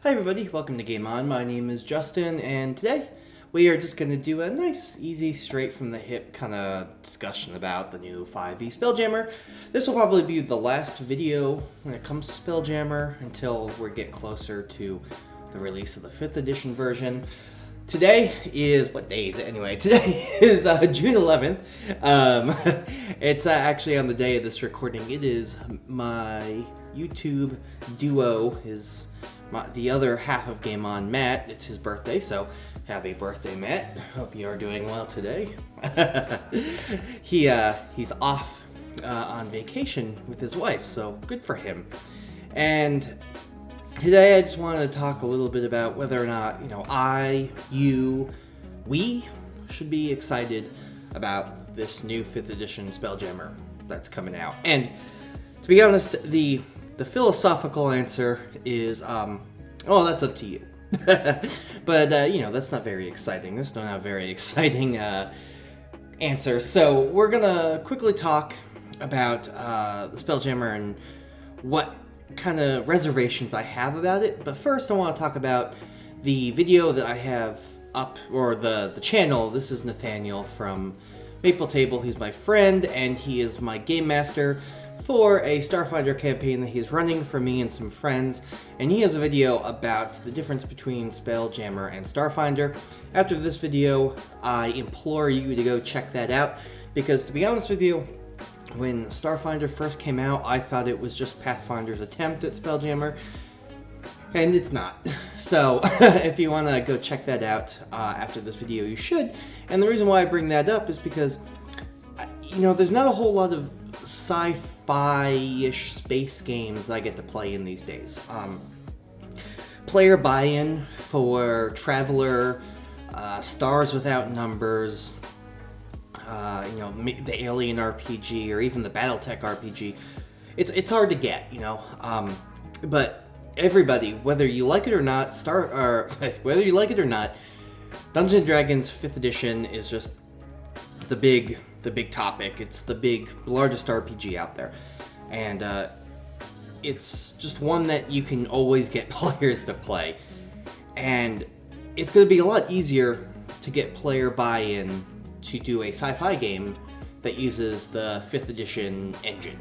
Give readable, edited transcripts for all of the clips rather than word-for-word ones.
Hi everybody, welcome to Game On. My name is Justin, and today we are just going to do a nice, easy, straight from the hip kind of discussion about the new 5e Spelljammer. This will probably be the last video when it comes to Spelljammer until we get closer to the release of the 5th edition version. Today is, what day is it anyway? Today is June 11th. It's actually on the day of this recording. It is my YouTube duo, the other half of Game On, Matt. It's his birthday, so happy birthday, Matt. Hope you are doing well today. He's off on vacation with his wife, so good for him. And today I just wanted to talk a little bit about whether or not, we should be excited about this new 5th edition Spelljammer that's coming out. And to be honest, the philosophical answer is, that's up to you. But, that's not very exciting. That's not a very exciting answer. So we're going to quickly talk about the Spelljammer and what kind of reservations I have about it. But first I want to talk about the video that I have up, or the channel. This is Nathaniel from Maple Table. He's my friend, and he is my game master for a Starfinder campaign that he's running for me and some friends, and he has a video about the difference between Spelljammer and Starfinder. After this video, I implore you to go check that out, because to be honest with you, when Starfinder first came out, I thought it was just Pathfinder's attempt at Spelljammer, and it's not. So if you want to go check that out after this video, you should. And the reason why I bring that up is because, there's not a whole lot of sci-fi-ish space games I get to play in these days. Player buy-in for Traveler, Stars Without Numbers, the Alien RPG, or even the BattleTech RPG. It's hard to get, but everybody, whether you like it or not, Dungeons & Dragons 5th edition is just the big topic. It's the largest RPG out there, and it's just one that you can always get players to play, and it's going to be a lot easier to get player buy-in to do a sci-fi game that uses the 5th edition engine,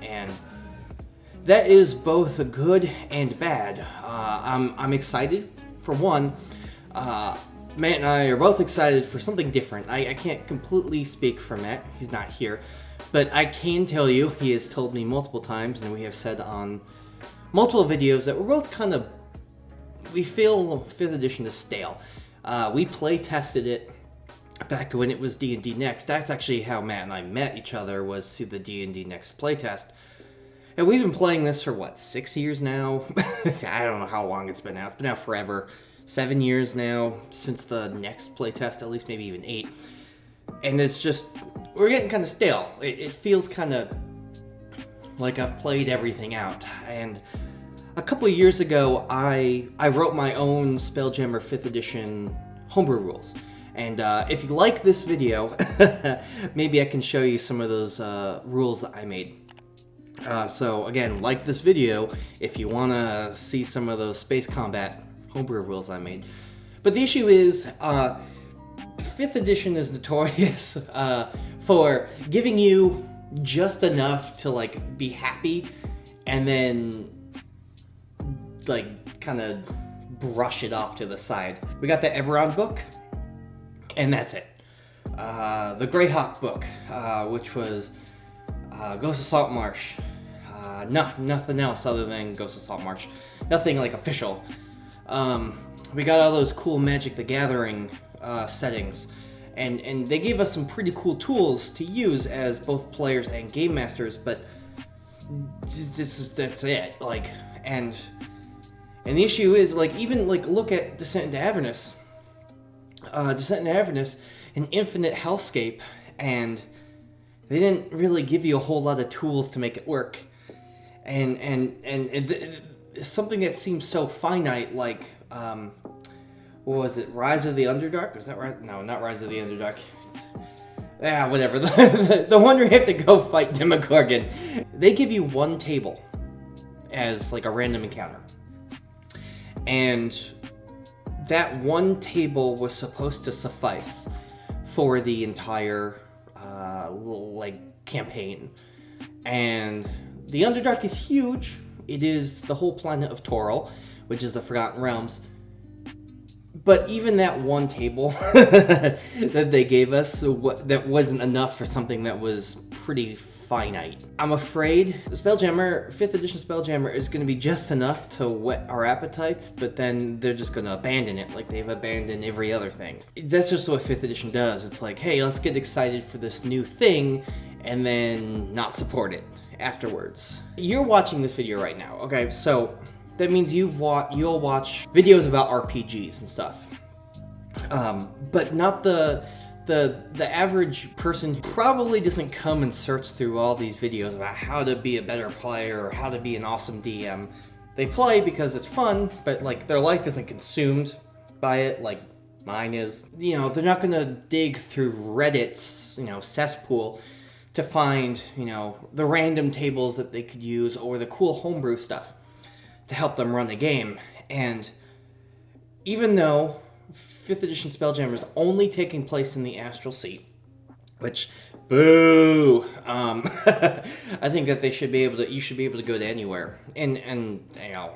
and that is both good and bad. I'm excited for one. Matt and I are both excited for something different. I can't completely speak for Matt, he's not here, but I can tell you, he has told me multiple times, and we have said on multiple videos, that we're both we feel 5th edition is stale. We play tested it back when it was D&D Next. That's actually how Matt and I met each other, was through the D&D Next playtest. And we've been playing this for, 6 years now? I don't know how long it's been out. It's been out forever. 7 years now since the next playtest, at least maybe even 8. And it's just, we're getting kind of stale. It feels kind of like I've played everything out. And a couple of years ago, I wrote my own Spelljammer 5th edition homebrew rules. And if you like this video, maybe I can show you some of those rules that I made. So again, like this video if you want to see some of those space combat homebrew rules I made. But the issue is, 5th edition is notorious for giving you just enough to be happy, and then kind of brush it off to the side. We got the Eberron book, and that's it. The Greyhawk book, which was Ghost of Saltmarsh. Nothing else other than Ghost of Saltmarsh. Nothing official. We got all those cool Magic the Gathering settings, and they gave us some pretty cool tools to use as both players and game masters, but that's it. And the issue is, even look at Descent into Avernus. Descent into Avernus, an infinite hellscape, and they didn't really give you a whole lot of tools to make it work. And something that seems so finite, what was it, Rise of the Underdark? Was that right? No, not Rise of the Underdark. Whatever. The one where you have to go fight Demogorgon. They give you one table as a random encounter. And that one table was supposed to suffice for the entire campaign. And the Underdark is huge. It is the whole planet of Toril, which is the Forgotten Realms. But even that one table that they gave us, that wasn't enough for something that was pretty finite. I'm afraid the Spelljammer, 5th edition Spelljammer, is going to be just enough to whet our appetites, but then they're just going to abandon it like they've abandoned every other thing. That's just what 5th edition does. It's like, hey, let's get excited for this new thing, and then not support it afterwards. You're watching this video right now, okay? So that means you'll watch videos about RPGs and stuff, but not the average person probably doesn't come and search through all these videos about how to be a better player or how to be an awesome DM. They play because it's fun, but like their life isn't consumed by it like mine is. You know, they're not gonna dig through Reddit's, cesspool to find, the random tables that they could use or the cool homebrew stuff to help them run a game. And even though 5th edition Spelljammer is only taking place in the Astral Sea, which, boo, I think that you should be able to go to anywhere. And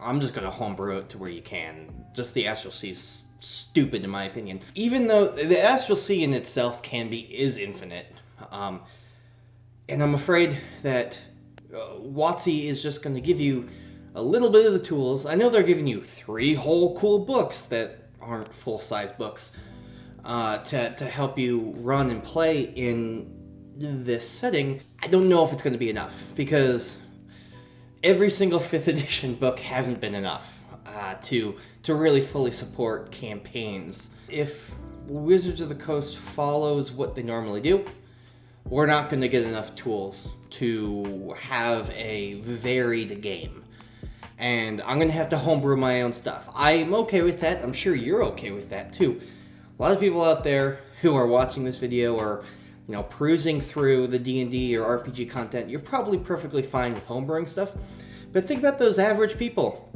I'm just going to homebrew it to where you can. Just the Astral Sea is stupid in my opinion. Even though the Astral Sea in itself is infinite. And I'm afraid that WoTC is just going to give you a little bit of the tools. I know they're giving you 3 whole cool books that aren't full-size books to help you run and play in this setting. I don't know if it's going to be enough, because every single 5th edition book hasn't been enough to really fully support campaigns. If Wizards of the Coast follows what they normally do, we're not going to get enough tools to have a varied game. And I'm going to have to homebrew my own stuff. I'm okay with that. I'm sure you're okay with that too. A lot of people out there who are watching this video or, perusing through the D&D or RPG content, you're probably perfectly fine with homebrewing stuff. But think about those average people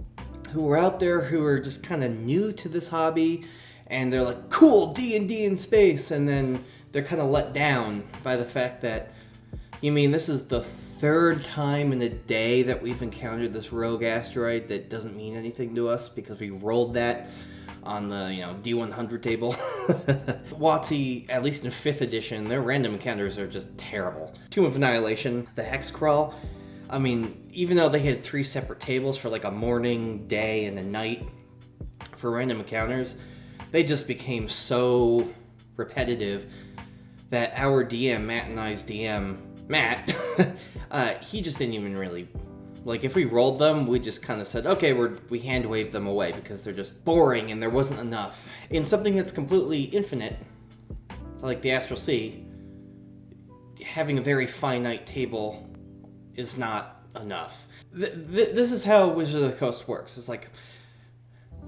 who are out there who are just kind of new to this hobby, and they're like, cool, D&D in space, and then they're kind of let down by the fact that, this is the 3rd time in a day that we've encountered this rogue asteroid that doesn't mean anything to us because we rolled that on the D100 table. WoTC, at least in 5th edition, their random encounters are just terrible. Tomb of Annihilation, the Hex Crawl, even though they had 3 separate tables for like a morning, day, and a night for random encounters, they just became so repetitive that our DM, Matt and I's DM, Matt, he just didn't even really, if we rolled them, we just kind of said, okay, we hand waved them away because they're just boring and there wasn't enough. In something that's completely infinite, like the Astral Sea, having a very finite table is not enough. This is how Wizards of the Coast works. It's like,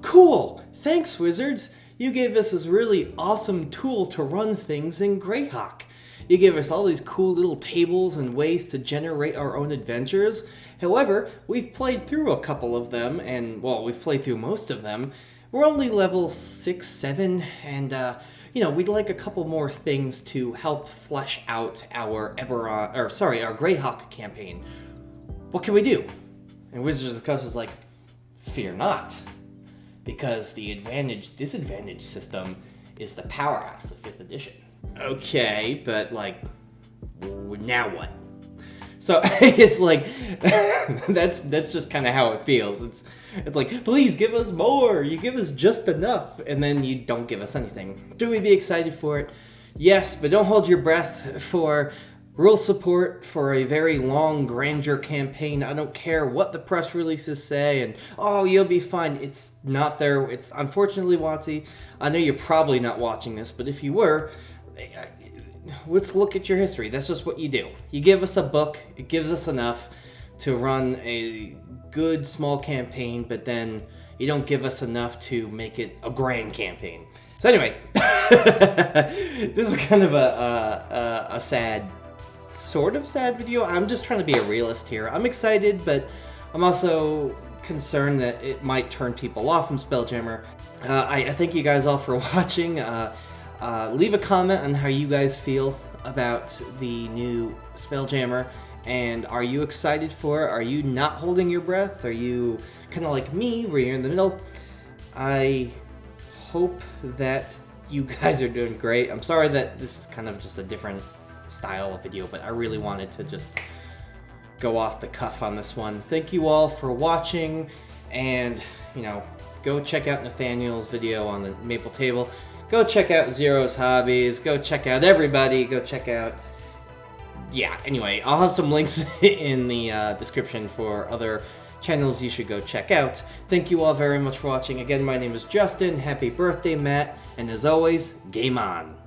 cool, thanks Wizards, you gave us this really awesome tool to run things in Greyhawk. You gave us all these cool little tables and ways to generate our own adventures. However, we've played through a couple of them, and, we've played through most of them. We're only level 6, 7, and, we'd like a couple more things to help flesh out our Greyhawk campaign. What can we do? And Wizards of the Coast is like, fear not, because the advantage-disadvantage system is the powerhouse of 5th edition. Okay, but now what? So it's like that's just kind of how it feels. It's like, please give us more. You give us just enough, and then you don't give us anything. Should we be excited for it? Yes, but don't hold your breath for rule support for a very long grandeur campaign. I don't care what the press releases say, and you'll be fine. It's not there. It's unfortunately, WoTC, I know you're probably not watching this, but if you were, let's look at your history. That's just what you do. You give us a book, it gives us enough to run a good small campaign, but then you don't give us enough to make it a grand campaign. So anyway, this is kind of a sad, sort of sad video. I'm just trying to be a realist here. I'm excited, but I'm also concerned that it might turn people off from Spelljammer. I thank you guys all for watching. Leave a comment on how you guys feel about the new Spelljammer, and are you excited for it? Are you not holding your breath? Are you kind of like me, where you're in the middle? I hope that you guys are doing great. I'm sorry that this is kind of just a different style of video, but I really wanted to just go off the cuff on this one. Thank you all for watching, and go check out Nathaniel's video on the Maple Table. Go check out Zero's Hobbies. Go check out everybody. Go check out... Yeah, anyway, I'll have some links in the description for other channels you should go check out. Thank you all very much for watching. Again, my name is Justin. Happy birthday, Matt. And as always, game on.